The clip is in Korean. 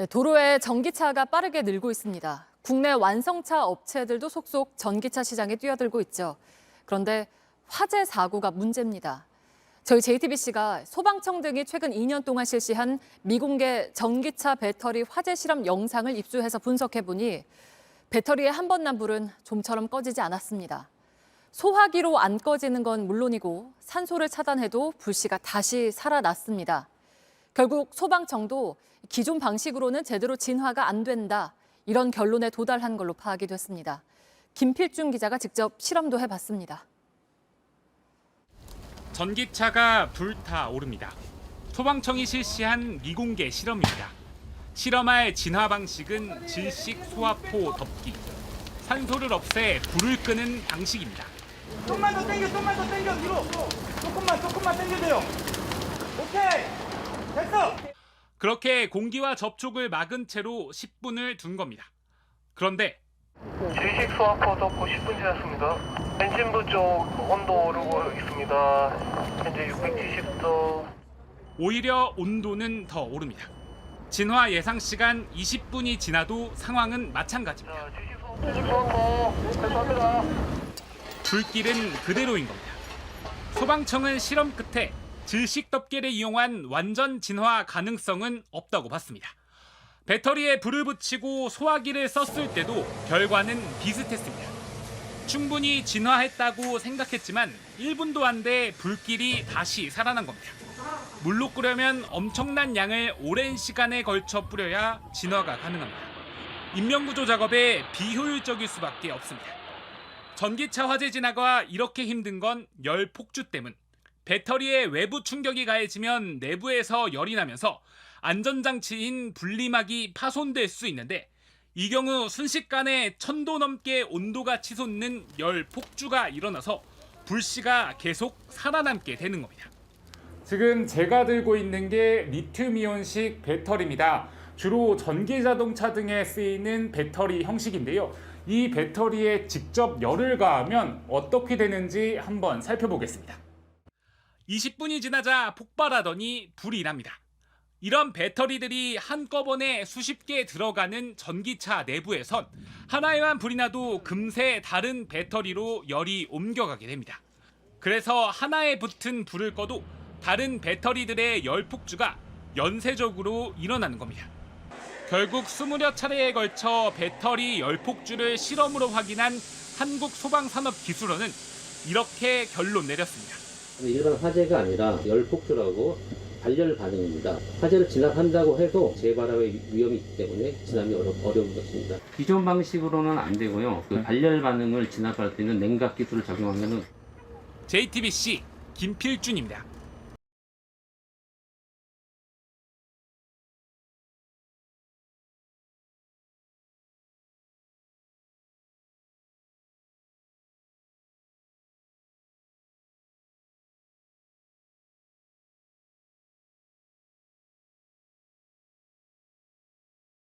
네, 도로에 전기차가 빠르게 늘고 있습니다. 국내 완성차 업체들도 속속 전기차 시장에 뛰어들고 있죠. 그런데 화재 사고가 문제입니다. 저희 JTBC가 소방청 등이 최근 2년 동안 실시한 미공개 전기차 배터리 화재 실험 영상을 입수해서 분석해보니 배터리에 한 번 난 불은 좀처럼 꺼지지 않았습니다. 소화기로 안 꺼지는 건 물론이고 산소를 차단해도 불씨가 다시 살아났습니다. 결국 소방청도 기존 방식으로는 제대로 진화가 안 된다, 이런 결론에 도달한 걸로 파악이 됐습니다. 김필중 기자가 직접 실험도 해봤습니다. 전기차가 불타오릅니다. 소방청이 실시한 미공개 실험입니다. 실험할 진화 방식은 질식 소화포 덮기. 산소를 없애 불을 끄는 방식입니다. 좀만 더 당겨, 뒤로. 조금만 당겨줘요. 오케이, 됐어. 그렇게 공기와 접촉을 막은 채로 10분을 둔 겁니다. 그런데 질식 소화포 덮고 10분 지났습니다. 엔진부 쪽 온도 오르고 있습니다. 현재 670도. 오히려 온도는 더 오릅니다. 진화 예상 시간 20분이 지나도 상황은 마찬가지입니다. 질식 소화포 죄송합니다. 불길은 그대로인 겁니다. 소방청은 실험 끝에 질식 덮개를 이용한 완전 진화 가능성은 없다고 봤습니다. 배터리에 불을 붙이고 소화기를 썼을 때도 결과는 비슷했습니다. 충분히 진화했다고 생각했지만 1분도 안 돼 불길이 다시 살아난 겁니다. 물로 끓여면 엄청난 양을 오랜 시간에 걸쳐 뿌려야 진화가 가능합니다. 인명구조 작업에 비효율적일 수밖에 없습니다. 전기차 화재 진화가 이렇게 힘든 건 열 폭주 때문. 배터리에 외부 충격이 가해지면 내부에서 열이 나면서 안전장치인 분리막이 파손될 수 있는데, 이 경우 순식간에 1000도 넘게 온도가 치솟는 열 폭주가 일어나서 불씨가 계속 살아남게 되는 겁니다. 지금 제가 들고 있는 게 리튬이온식 배터리입니다. 주로 전기자동차 등에 쓰이는 배터리 형식인데요. 이 배터리에 직접 열을 가하면 어떻게 되는지 한번 살펴보겠습니다. 20분이 지나자 폭발하더니 불이 납니다. 이런 배터리들이 한꺼번에 수십 개 들어가는 전기차 내부에선 하나에만 불이 나도 금세 다른 배터리로 열이 옮겨가게 됩니다. 그래서 하나에 붙은 불을 꺼도 다른 배터리들의 열 폭주가 연쇄적으로 일어나는 겁니다. 결국 20여 차례에 걸쳐 배터리 열 폭주를 실험으로 확인한 한국소방산업기술원은 이렇게 결론 내렸습니다. 일반 화재가 아니라 열폭주라고 발열 반응입니다. 화재를 진압한다고 해도 재발화의 위험이 있기 때문에 진압이 어려운 것입니다. 기존 방식으로는 안 되고요. 그 발열 반응을 진압할 때는 냉각 기술을 적용하면은. JTBC 김필준입니다.